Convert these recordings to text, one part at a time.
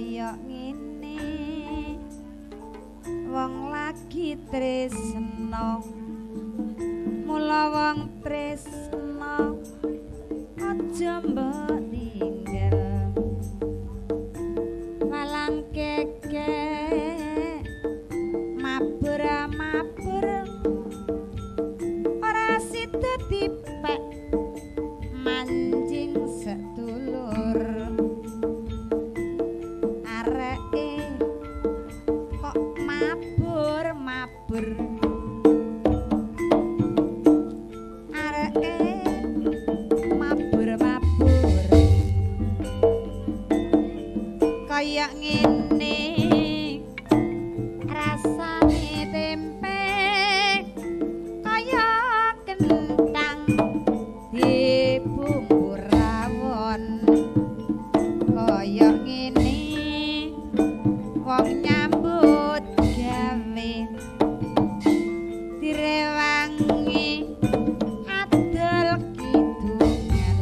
kaya ngene wong lagi tresna mula wong tresna aja mbok tinggal malang keke mabur ora sida dipek manjing sedulur areke kok mabur areke mabur kaya ngene rasane tempe kaya kentang dibumbu rawon kaya ngene wong nyambut gawe direwangi adol kidungan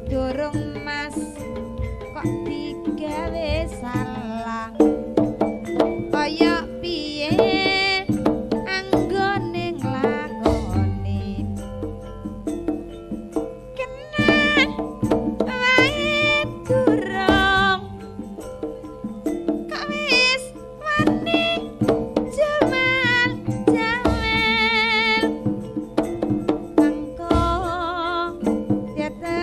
durung mas kok digawe salah kaya piye anggone nglakoni kena wae durung kok wis wani jaman angko tiada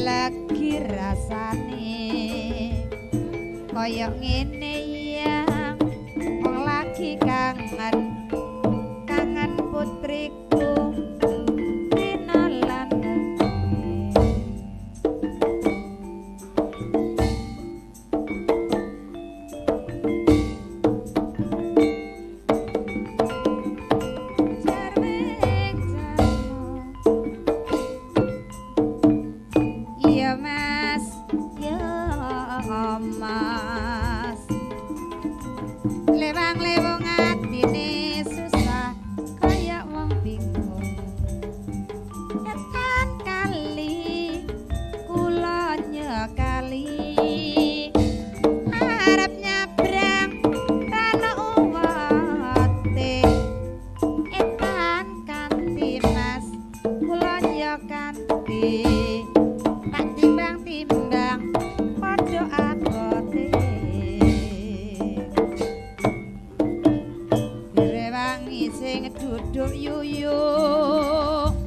lagi rasane kaya ngene ya wong lagi kangen putriku dinalan mas lewang-lewong atine susah kaya wong bingung etan kali kula nyekali arep nyabrang tanah uwate etan kanthi mas kula nyekanthi tak timbang-timbang padha abote direwangi sing duduk yuyuk